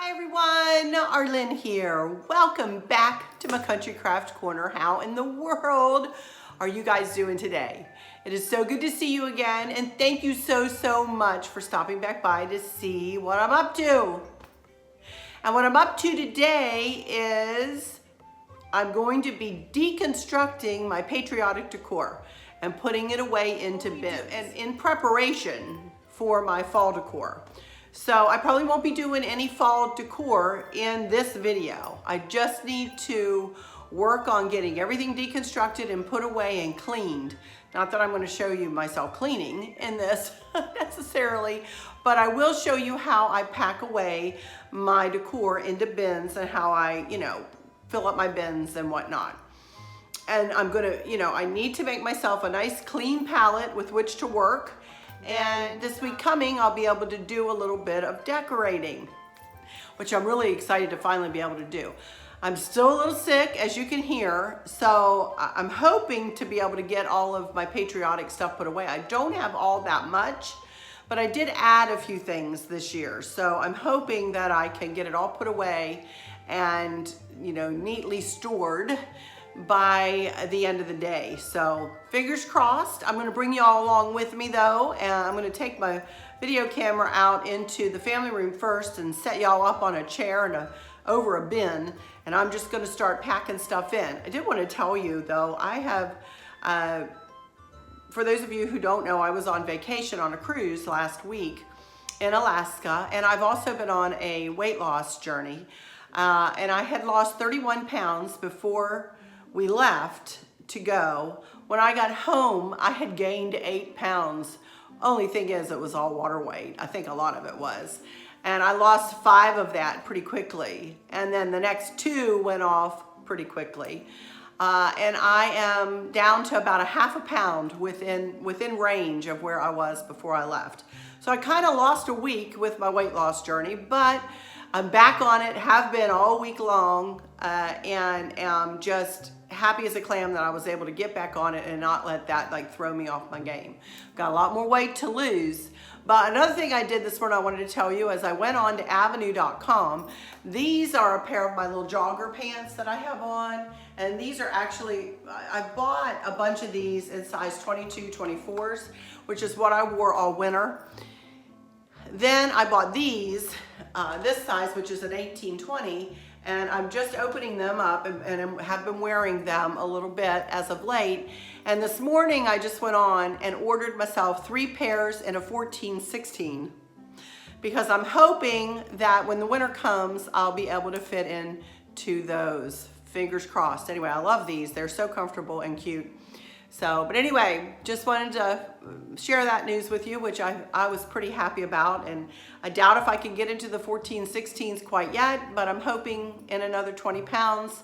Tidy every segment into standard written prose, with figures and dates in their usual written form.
Hi everyone, Arlene here. Welcome back to my Country Craft Corner. How in the world are you guys doing today? It is so good to see you again, and thank you so much for stopping back by to see what I'm up to. And what I'm up to today is I'm going to be deconstructing my Patriotic decor and putting it away into bins and in preparation for my fall decor. So I probably won't be doing any fall decor in this video. I just need to work on getting everything deconstructed and put away and cleaned. Not that I'm going to show you myself cleaning in this necessarily, but I will show you how I pack away my decor into bins and how I, fill up my bins and whatnot. And I'm gonna, I need to make myself a nice clean palette with which to work. And this week coming, I'll be able to do a little bit of decorating, which I'm really excited to finally be able to do. I'm still a little sick, as you can hear, so I'm hoping to be able to get all of my Patriotic stuff put away. I don't have all that much, but I did add a few things this year, so I'm hoping that I can get it all put away and, neatly stored by the end of the day. So fingers crossed. I'm going to bring you all along with me though, and I'm going to take my video camera out into the family room first and set y'all up on a chair and over a bin, and I'm just going to start packing stuff in. I did want to tell you though, I have for those of you who don't know, I was on vacation on a cruise last week in Alaska, and I've also been on a weight loss journey, and I had lost 31 pounds before we left to go. When I got home, I had gained 8 pounds. Only thing is, it was all water weight. I think a lot of it was. And I lost 5 of that pretty quickly. And then the next 2 went off pretty quickly. And I am down to about a half a pound within range of where I was before I left. So I kind of lost a week with my weight loss journey, but I'm back on it, have been all week long, and am just happy as a clam that I was able to get back on it and not let that throw me off my game. Got a lot more weight to lose. But another thing I did this morning I wanted to tell you is I went on to avenue.com. These are a pair of my little jogger pants that I have on, and these are actually, I bought a bunch of these in size 22, 24s, which is what I wore all winter. Then I bought these, this size, which is an 18-20, and I'm just opening them up and have been wearing them a little bit as of late. And this morning I just went on and ordered myself 3 pairs in a 14-16 because I'm hoping that when the winter comes, I'll be able to fit into those. Fingers crossed. Anyway, I love these. They're so comfortable and cute. So, but anyway, just wanted to share that news with you, which I was pretty happy about. And I doubt if I can get into the 14-16s quite yet, but I'm hoping in another 20 pounds,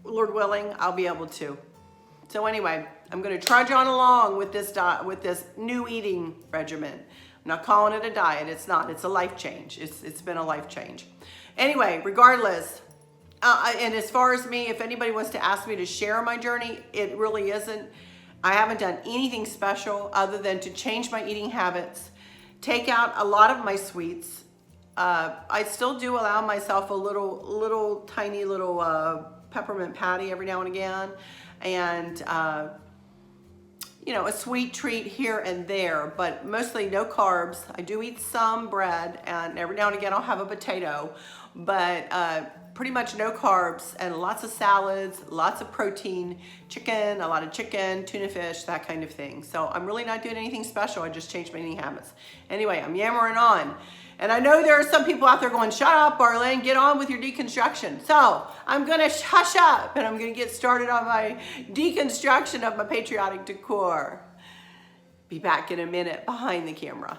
Lord willing, I'll be able to. So anyway, I'm going to trudge on along with this new eating regimen. I'm not calling it a diet. It's not. It's a life change. It's been a life change. Anyway, regardless, and as far as me, if anybody wants to ask me to share my journey, it really isn't. I haven't done anything special other than to change my eating habits, take out a lot of my sweets. I still do allow myself a little tiny peppermint patty every now and again, and a sweet treat here and there, but mostly no carbs. I do eat some bread, and every now and again I'll have a potato, but pretty much no carbs, and lots of salads, lots of protein, chicken, a lot of chicken, tuna fish, that kind of thing. So I'm really not doing anything special. I just changed my eating habits. Anyway, I'm yammering on. And I know there are some people out there going, shut up, Arlene, get on with your deconstruction. So I'm gonna hush up and I'm gonna get started on my deconstruction of my Patriotic decor. Be back in a minute behind the camera.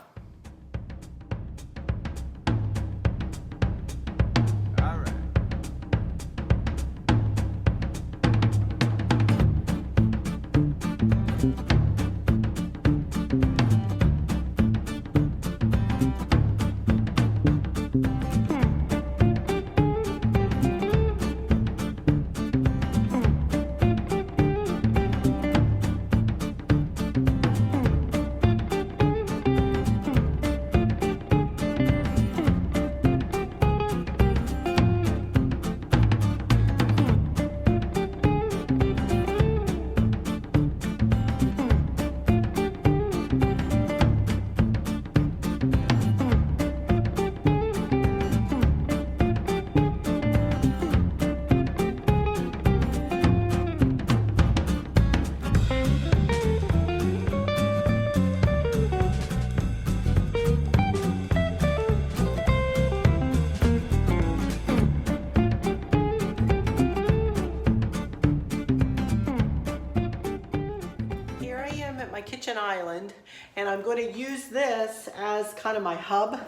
kitchen island, and I'm going to use this as kind of my hub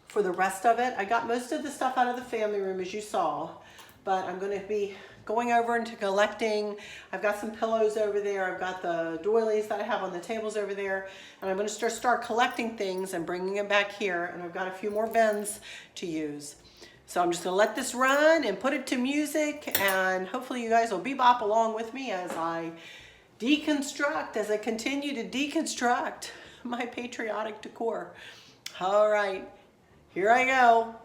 for the rest of it. I got most of the stuff out of the family room, as you saw, but I'm going to be going over into collecting. I've got some pillows over there. I've got the doilies that I have on the tables over there, and I'm going to start collecting things and bringing them back here, and I've got a few more bins to use. So I'm just going to let this run and put it to music, and hopefully you guys will bebop along with me as I deconstruct, as I continue to deconstruct my patriotic decor. All right, here I go.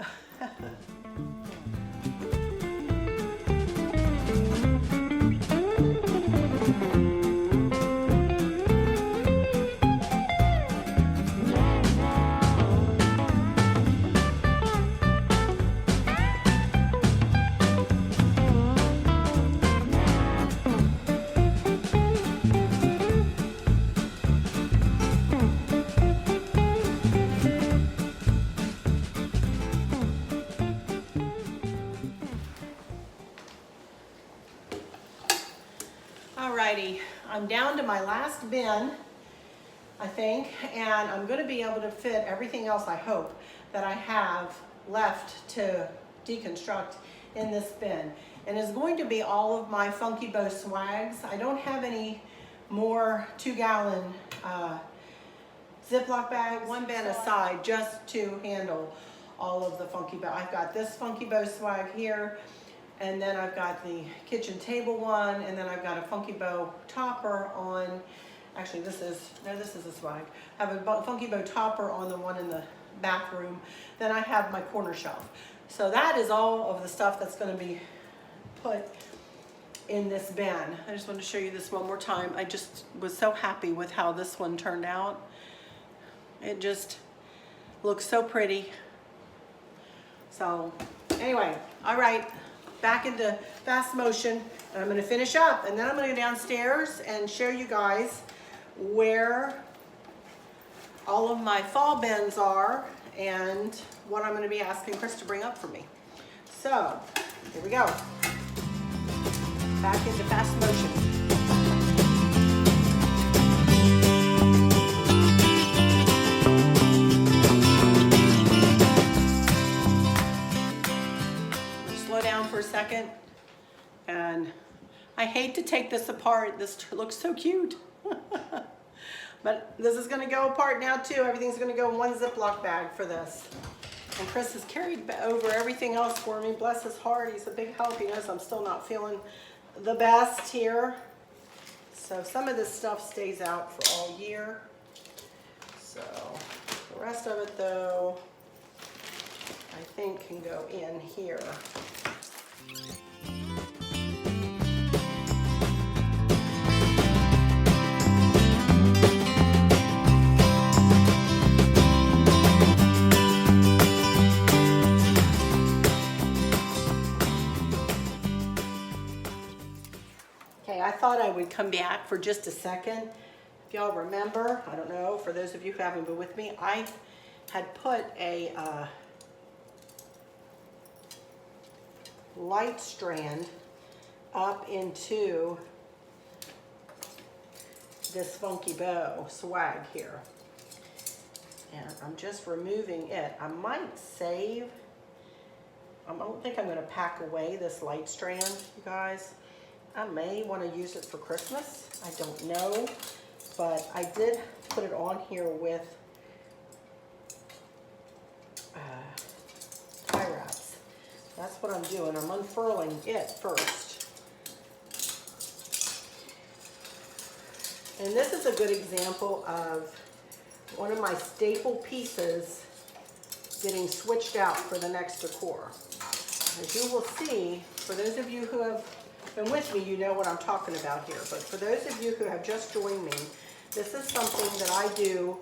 Alrighty, I'm down to my last bin, I think, and I'm going to be able to fit everything else, I hope, that I have left to deconstruct in this bin. And it's going to be all of my Funky Bow swags. I don't have any more 2-gallon Ziploc bags, one bin aside, just to handle all of the Funky Bow. I've got this Funky Bow swag here, and then I've got the kitchen table one, and then I've got a Funky Bow topper on, actually this is a swag. I have a Funky Bow topper on the one in the bathroom. Then I have my corner shelf. So that is all of the stuff that's gonna be put in this bin. I just want to show you this one more time. I just was so happy with how this one turned out. It just looks so pretty. So anyway, all right. Back into fast motion, and I'm going to finish up, and then I'm going to go downstairs and show you guys where all of my fall bins are and what I'm going to be asking Chris to bring up for me. So here we go, back into fast motion. For a second, and I hate to take this apart. This looks so cute. But this is going to go apart now too. Everything's going to go in one Ziploc bag for this. And Chris has carried over everything else for me. Bless his heart. He's a big help. He knows I'm still not feeling the best here. So some of this stuff stays out for all year. So the rest of it though, I think can go in here. I thought I would come back for just a second. If y'all remember, I don't know, for those of you who haven't been with me, I had put a light strand up into this Funky Bow swag here. And I'm just removing it. I might save, I don't think I'm going to pack away this light strand, you guys. I may want to use it for Christmas. I don't know. But I did put it on here with tie wraps. That's what I'm doing. I'm unfurling it first. And this is a good example of one of my staple pieces getting switched out for the next decor. As you will see, for those of you who have been with me, you know what I'm talking about here. But for those of you who have just joined me, this is something that I do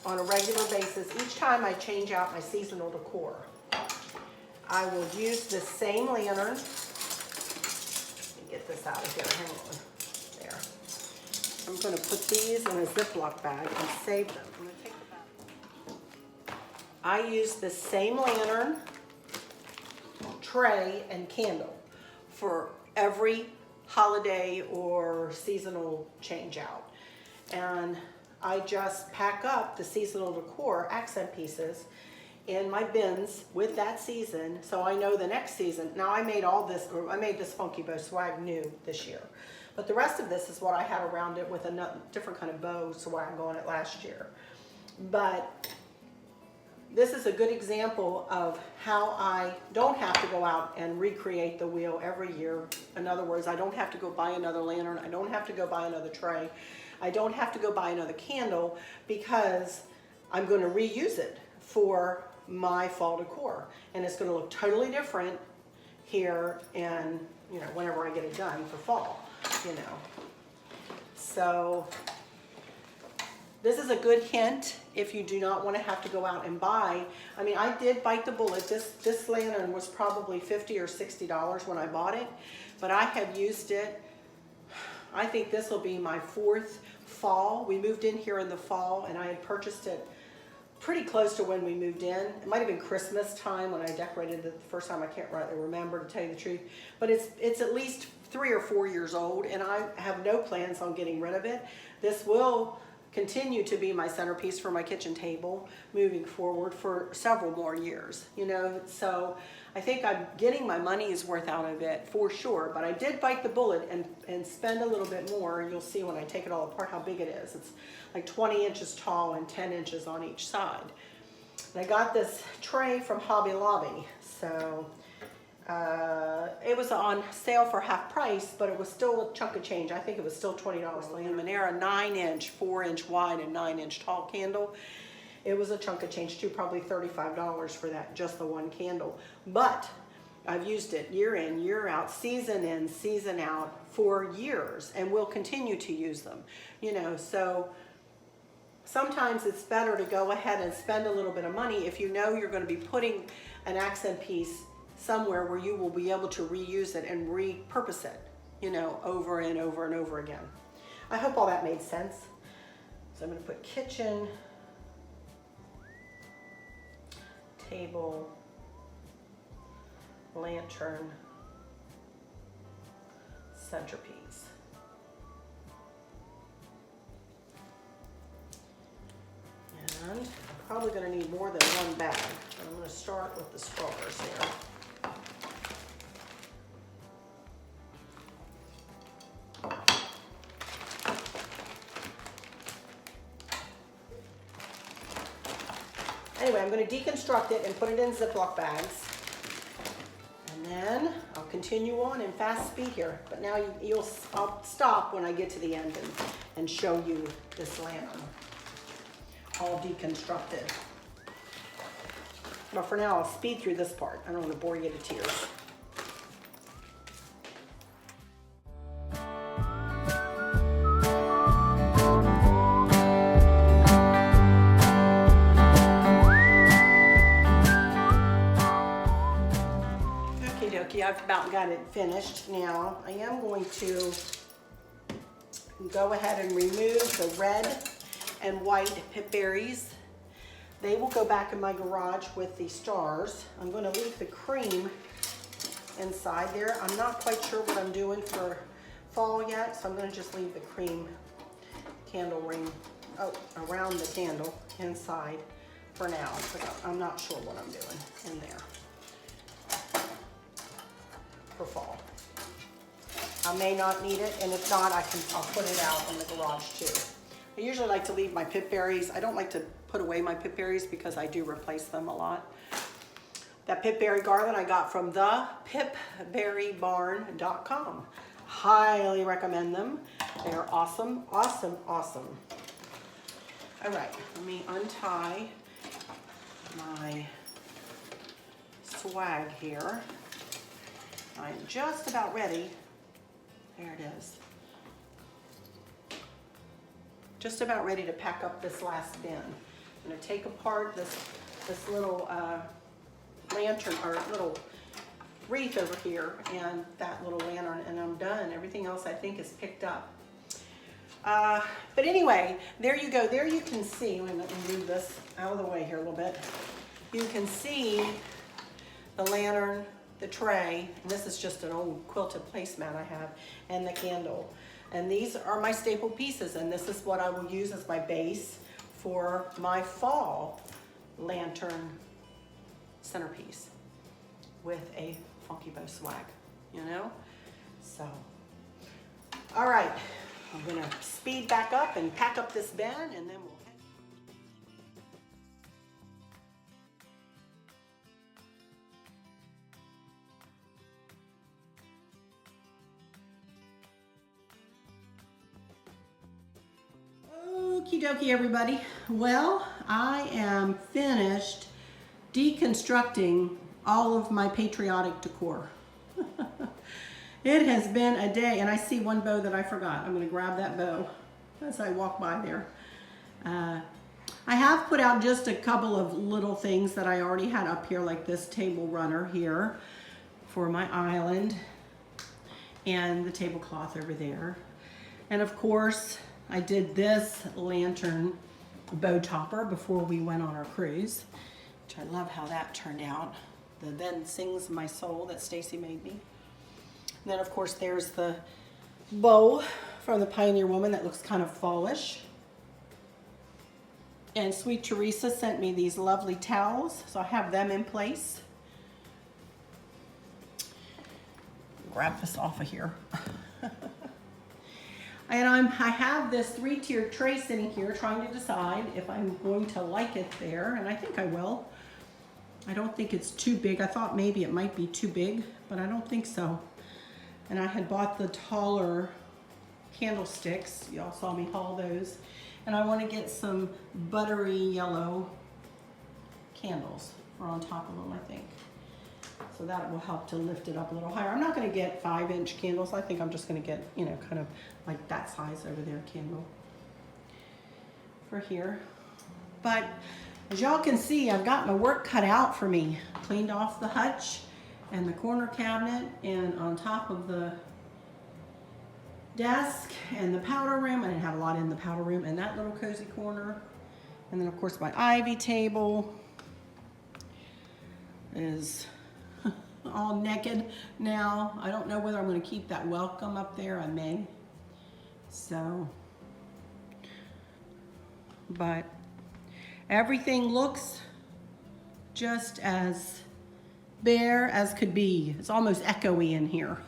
on a regular basis. Each time I change out my seasonal decor, I will use this same lantern. Let me get this out of here. Hang on. There. I'm going to put these in a Ziploc bag and save them. I'm going to take them out. I use the same lantern, tray, and candle for every holiday or seasonal change out. and I just pack up the seasonal decor accent pieces in my bins with that season, so I know the next season. Now I made all this, or I made this funky bow swag new this year, but the rest of this is what I had around it with a different kind of bow swag on it last year. But this is a good example of how I don't have to go out and recreate the wheel every year. In other words, I don't have to go buy another lantern. I don't have to go buy another tray. I don't have to go buy another candle, because I'm going to reuse it for my fall decor. And it's going to look totally different here and, you know, whenever I get it done for fall, you know. So this is a good hint if you do not want to have to go out and buy. I mean, I did bite the bullet. This lantern was probably $50 or $60 when I bought it, but I have used it. I think this will be my 4th fall. We moved in here in the fall, and I had purchased it pretty close to when we moved in. It might have been Christmas time when I decorated it the first time. I can't rightly remember, to tell you the truth, but it's at least 3 or 4 years old, and I have no plans on getting rid of it. This will continue to be my centerpiece for my kitchen table moving forward for several more years, you know. So I think I'm getting my money's worth out of it for sure, but I did bite the bullet and spend a little bit more. You'll see when I take it all apart how big it is. It's like 20 inches tall and 10 inches on each side. And I got this tray from Hobby Lobby, so it was on sale for half price, but it was still a chunk of change. I think it was still $20. Luminaire, 9-inch, 4-inch wide and 9-inch tall candle. It was a chunk of change too, probably $35 for that, just the one candle. But I've used it year in, year out, season in, season out for years, and will continue to use them. You know, so sometimes it's better to go ahead and spend a little bit of money if you know you're going to be putting an accent piece somewhere where you will be able to reuse it and repurpose it, you know, over and over and over again. I hope all that made sense. So I'm going to put kitchen, table, lantern, centerpiece. And I'm probably going to need more than one bag. I'm going to start with the stars here. Anyway, I'm going to deconstruct it and put it in Ziploc bags. And then I'll continue on in fast speed here. But now I'll stop when I get to the end and show you this lantern all deconstructed. But for now, I'll speed through this part. I don't want to bore you to tears. I've about got it finished now. I am going to go ahead and remove the red and white pip berries. They will go back in my garage with the stars. I'm going to leave the cream inside there. I'm not quite sure what I'm doing for fall yet, so I'm going to just leave the cream candle ring around the candle inside for now, but I'm not sure what I'm doing in there for fall. I may not need it, and if not, I'll put it out in the garage too. I usually like to leave my pip berries. I don't like to put away my pip berries because I do replace them a lot. That pip berry garland I got from thepipberrybarn.com. Highly recommend them. They're awesome, awesome, awesome. All right, let me untie my swag here. I'm just about ready. There it is. Just about ready to pack up this last bin. I'm going to take apart this little lantern, or little wreath over here, and that little lantern, and I'm done. Everything else I think is picked up. But anyway, there you go. There you can see, let me move this out of the way here a little bit. You can see the lantern, the tray, and this is just an old quilted placemat I have, and the candle. And these are my staple pieces, and this is what I will use as my base for my fall lantern centerpiece with a funky bow swag, you know? So, all right, I'm gonna speed back up and pack up this bin, and then we'll head. Okie dokie, everybody. Well, I am finished deconstructing all of my Patriotic decor. It has been a day, and I see one bow that I forgot. I'm going to grab that bow as I walk by there. I have put out just a couple of little things that I already had up here, like this table runner here for my island, and the tablecloth over there. And of course, I did this lantern bow topper before we went on our cruise, which I love how that turned out. The Then Sings My Soul that Stacy made me. And then of course there's the bow from the Pioneer Woman that looks kind of fallish. And Sweet Teresa sent me these lovely towels, so I have them in place. Grab this off of here. And I have this 3-tiered tray sitting here trying to decide if I'm going to like it there, and I think I will. I don't think it's too big. I thought maybe it might be too big, but I don't think so. And I had bought the taller candlesticks. Y'all saw me haul those. And I want to get some buttery yellow candles for on top of them, I think. So that will help to lift it up a little higher. I'm not going to get 5-inch candles. I think I'm just going to get, you know, kind of like that size over there candle for here. But as y'all can see, I've got my work cut out for me. Cleaned off the hutch and the corner cabinet, and on top of the desk and the powder room. I didn't have a lot in the powder room, and that little cozy corner. And then of course my ivy table is all naked now. I don't know whether I'm going to keep that welcome up there. I may. So, but everything looks just as bare as could be. It's almost echoey in here.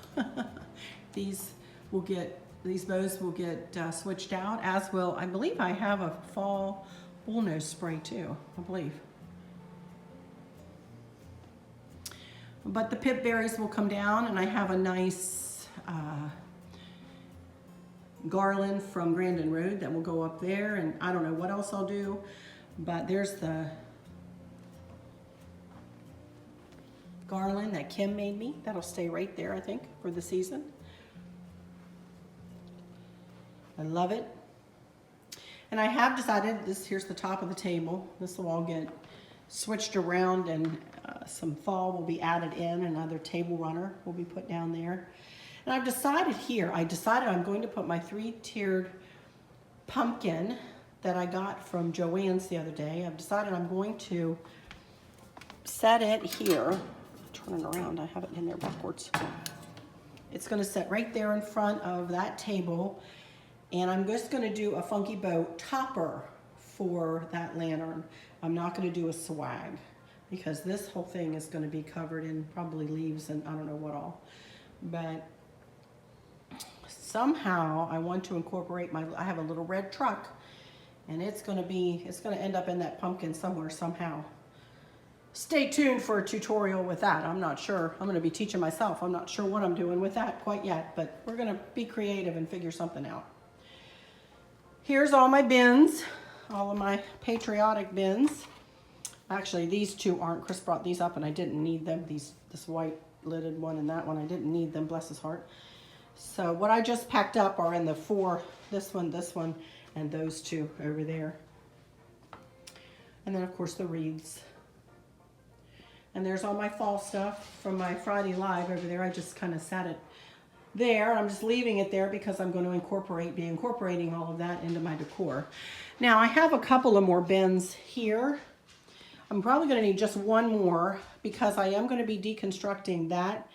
These bows will get switched out, as will, I believe I have a fall bullnose spray too, I believe. But the pip berries will come down, and I have a nice garland from Grandin Road that will go up there, and I don't know what else I'll do, but there's the garland that Kim made me. That'll stay right there, I think, for the season. I love it. And I have decided, here's the top of the table. This will all get switched around, and some fall will be added in. Another table runner will be put down there. And I've decided here, I'm going to put my 3-tiered pumpkin that I got from Joann's the other day. I've decided I'm going to set it here. Turn it around, I have it in there backwards. It's going to sit right there in front of that table, and I'm just going to do a funky bow topper for that lantern. I'm not going to do a swag, because this whole thing is going to be covered in probably leaves and I don't know what all. But somehow I want to incorporate I have a little red truck, and it's going to end up in that pumpkin somewhere somehow. Stay tuned for a tutorial with that. I'm not sure. I'm going to be teaching myself. I'm not sure what I'm doing with that quite yet, but we're going to be creative and figure something out. Here's all my bins, all of my Patriotic bins. Actually, these two aren't. Chris brought these up and I didn't need them. This white lidded one and that one, I didn't need them, bless his heart. So what I just packed up are in the 4, this one, and those two over there. And then of course the wreaths. And there's all my fall stuff from my Friday Live over there. I just kind of set it there. I'm just leaving it there because I'm going to be incorporating all of that into my decor. Now I have a couple of more bins here. I'm probably going to need just one more because I am going to be deconstructing that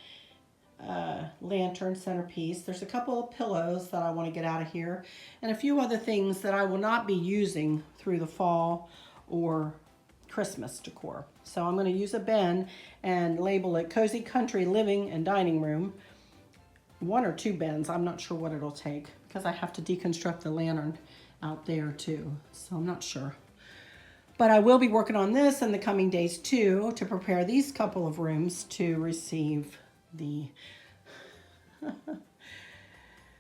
lantern centerpiece. There's a couple of pillows that I want to get out of here, and a few other things that I will not be using through the fall or Christmas decor. So I'm going to use a bin and label it Cozy Country Living and Dining Room. 1 or 2 bins, I'm not sure what it'll take, because I have to deconstruct the lantern out there too, so I'm not sure. But I will be working on this in the coming days too, to prepare these couple of rooms to receive the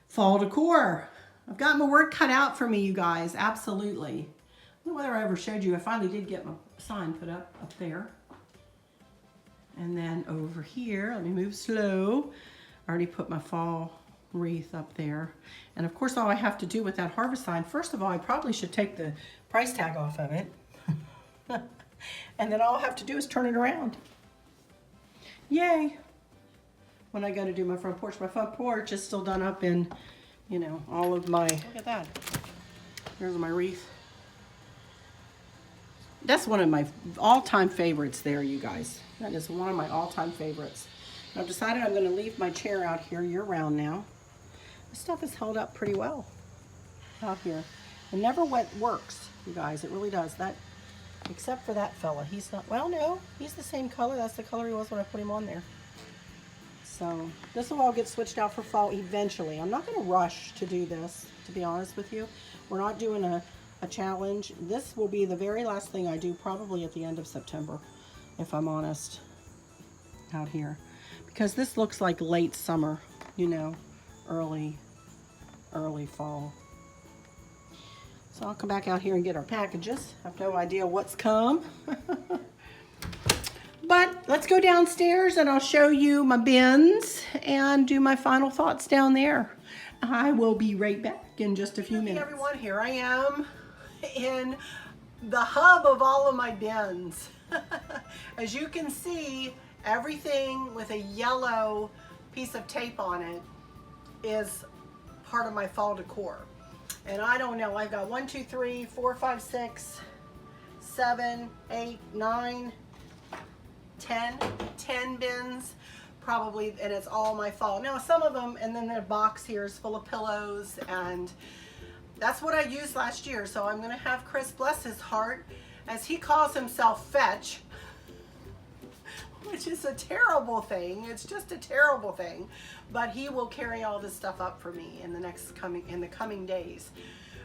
fall decor. I've got my work cut out for me, you guys, absolutely. I don't know whether I ever showed you, I finally did get my sign put up there. And then over here, let me move slow. I already put my fall wreath up there. And of course, all I have to do with that harvest sign, first of all, I probably should take the price tag off of it. And then all I have to do is turn it around. Yay! When I go to do my front porch is still done up in, you know, all of my, look at that. There's my wreath. That's one of my all-time favorites there, you guys. That is one of my all-time favorites. I've decided I'm going to leave my chair out here year-round now. This stuff is held up pretty well out here. It never works, you guys. It really does. That, except for that fella. He's not, well, no, he's the same color. That's the color he was when I put him on there. So this will all get switched out for fall eventually. I'm not going to rush to do this, to be honest with you. We're not doing a challenge. This will be the very last thing I do, probably at the end of September, if I'm honest, out here. Because this looks like late summer, you know, early fall. So I'll come back out here and get our packages. I have no idea what's come. But let's go downstairs and I'll show you my bins and do my final thoughts down there. I will be right back in just a few minutes. Hey everyone, here I am in the hub of all of my bins. As you can see, everything with a yellow piece of tape on it is part of my fall decor. And I don't know, I've got 1, 2, 3, 4, 5, 6, 7, 8, 9, 10 bins probably, and it's all my fall. Now some of them, and then the box here is full of pillows, and that's what I used last year. So I'm gonna have Chris, bless his heart, as he calls himself Fetch, which is a terrible thing. It's just a terrible thing, but he will carry all this stuff up for me in the coming days.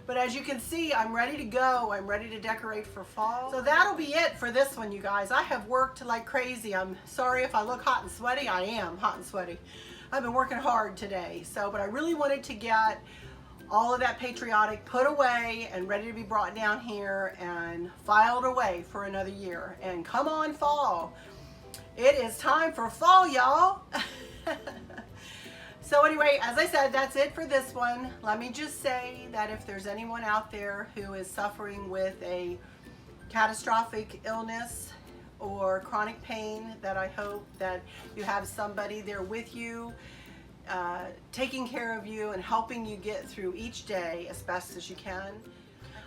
But as you can see, I'm ready to go. I'm ready to decorate for fall. So that'll be it for this one, you guys. I have worked like crazy. I'm sorry if I look hot and sweaty. I am hot and sweaty. I've been working hard today. But I really wanted to get all of that Patriotic put away and ready to be brought down here and filed away for another year. And come on, fall. It is time for fall, y'all. So anyway, as I said, that's it for this one. Let me just say that if there's anyone out there who is suffering with a catastrophic illness or chronic pain, that I hope that you have somebody there with you, taking care of you and helping you get through each day as best as you can.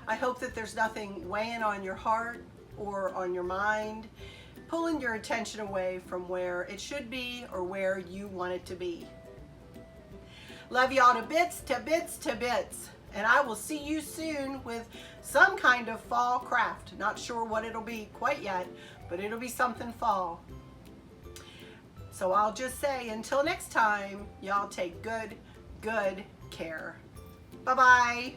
I hope that there's nothing weighing on your heart or on your mind, pulling your attention away from where it should be or where you want it to be. Love y'all to bits, to bits, to bits. And I will see you soon with some kind of fall craft. Not sure what it'll be quite yet, but it'll be something fall. So I'll just say, until next time, y'all take good care. Bye-bye.